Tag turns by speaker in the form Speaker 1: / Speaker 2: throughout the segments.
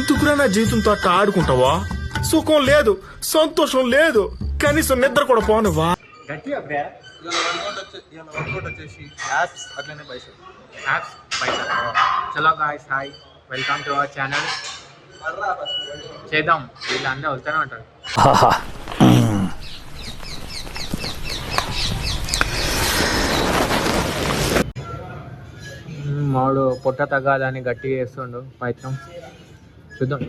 Speaker 1: ఎందుకురా నా జీవితంతో అట్లా ఆడుకుంటావా? సుఖం లేదు, సంతోషం లేదు, కనీసం నిద్ర కూడా పోనువా?
Speaker 2: చలో guys, hi, welcome to our channel. చేద్దాం, వీళ్ళు అన్నీ వెళ్తూనే ఉంటారు. మాడు పొట్ట తగ్గాలని గట్టిగా వేస్తుండు ప్రయత్నం. చూద్దాం.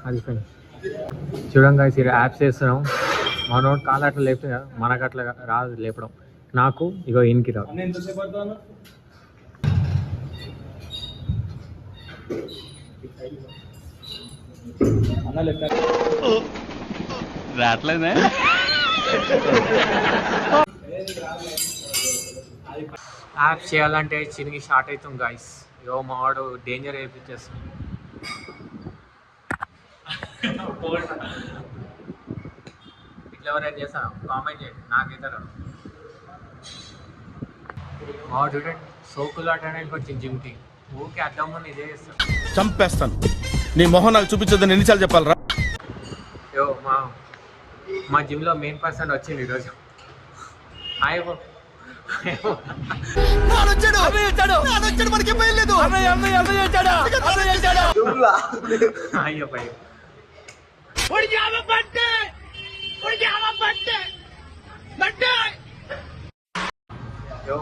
Speaker 2: అది ఫ్రెండ్ చూడండి గాయ్స్, ఇలా యాప్స్ చేస్తున్నాం. మనోడు కాలు అట్లా లేపుతుంది కదా, మనకు అట్లా రాదు లేపడం. నాకు ఇగో ఈయనకి రాదు.
Speaker 3: రావట్లేదే.
Speaker 2: యాప్ చేయాలంటే చినిగి స్టార్ట్ అవుతుంది గాయస్. ఇగో మావాడు డేంజర్ వేయించేస్తుంది. ఇట్లా ఎవరైనా చేస్తాను కామెంట్ చేయండి, నాకైతే రాదు. మావాడు చూడండి, సోకులు ఆడడానికి వచ్చింది జిమ్కి. ఊరికే అర్థం ముందు ఇదే చేస్తాను.
Speaker 1: చంపేస్తాను. నీ మొహం నాకు చూపించొద్దని ఎన్నిసార్లు చెప్పాలరా?
Speaker 2: యో మా జిమ్లో మెయిన్ పర్సన్ వచ్చింది ఈరోజు. Hi bro.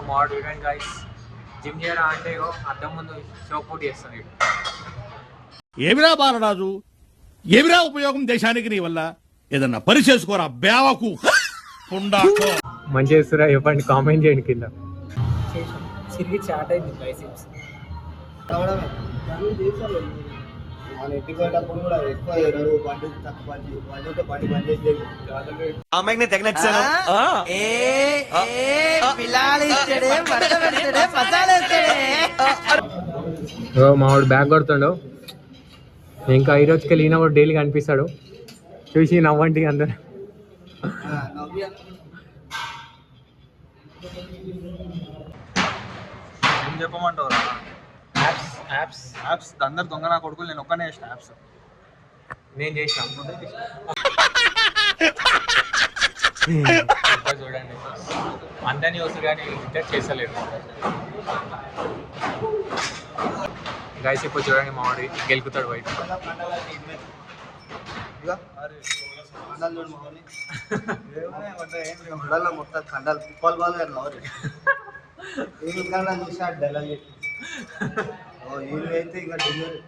Speaker 2: Mad event guys. Gym చేయడం అంటే అద్దం ముందు షోపూట్ చేస్తాను.
Speaker 4: ఏమిరా బాలరాజు, ఏమిరా ఉపయోగం దేశానికి నీ వల్ల? ఏదన్నా పని చేసుకోరా బేవకు.
Speaker 2: మంచి చేస్తురా చెప్పండి, కామెంట్ చేయండి కింద.
Speaker 5: సిరిగి చాట్ అయింది బైసిప్స్.
Speaker 3: అమ్మాయిని తెగ నచ్చాను.
Speaker 2: మావాడు బ్యాగ్ కొడుతుండు. ఇంకా ఈ రోజుకి వెళ్ళిన కూడా డైలీ కనిపిస్తాడు. చూసి నవ్వండి అందరు.
Speaker 6: ఏం చెప్పమంటావురా? యాప్స్ అందరు దొంగ నా కొడుకులు, నేను ఒక్కనే చేసిన యాప్స్.
Speaker 2: నేను చేసిన చూడండి, అందరినీ వస్తుంది కానీ ఇద్దరు చేస్తలేరు గైస్. ఇప్పుడు చూడండి, మావాడి గెలుకుతాడు బయట.
Speaker 6: మొత్తం కండాలు కుప్పలు బాగా చూసాడు అయితే ఇక డెలివరీ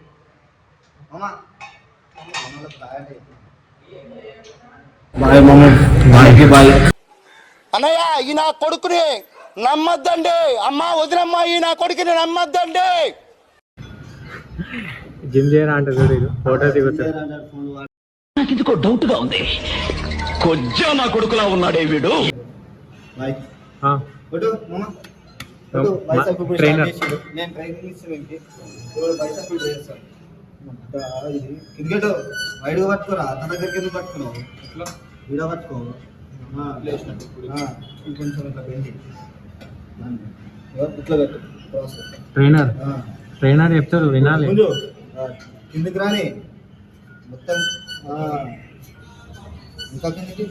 Speaker 6: అన్నయ్య, ఈ నా కొడుకుని నమ్మద్దండి. అమ్మ వదినమ్మ, ఈ నా కొడుకుని నమ్మద్దండి.
Speaker 2: జిమ్ చేయరా అంటే చూడు, ఫోటో దిగుతాడు.
Speaker 3: నాకు ఎందుకో డౌట్ గా ఉంది. కొంచెం నా కొడుకులా ఉన్నాడే వీడు.
Speaker 2: ట్రైనర్
Speaker 6: నేను ట్రైనింగ్ ఇస్తాను. క్రికెట్ వైడ్గా పట్టుకోరా, తన దగ్గరికి ఎందుకు పట్టుకున్నావు? వీడ పట్టుకో, కొంచెం ఇట్లా పెండి, ఇట్లా పెట్టు.
Speaker 2: ట్రైనర్ చెప్తారు వినాలి.
Speaker 6: కిందికి రాని మొత్తం, ఇంకా కిందికి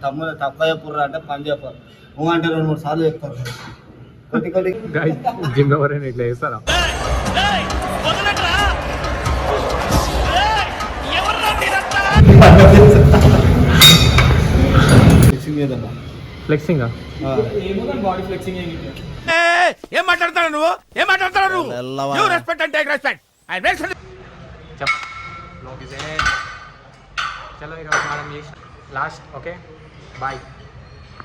Speaker 6: తమ్ముడు తప్ప చెప్పుర్రా అంటే పని చెప్పారు. అంటే 2-3 సార్లు చెప్తారు. కొట్టి కొట్టి
Speaker 2: జిమ్ ఎవరైనా ఇట్లా చేస్తారా? Flexing
Speaker 5: body flexing.
Speaker 4: ఏం మాట్లాడతాడు నువ్వు? ఏం మాట్లాడతాడు నువ్వు? రెస్పెక్ట్ అంటే రెస్పెక్ట్.
Speaker 2: చలో ఈరోజు మనం లాస్ట్. Okay, bye.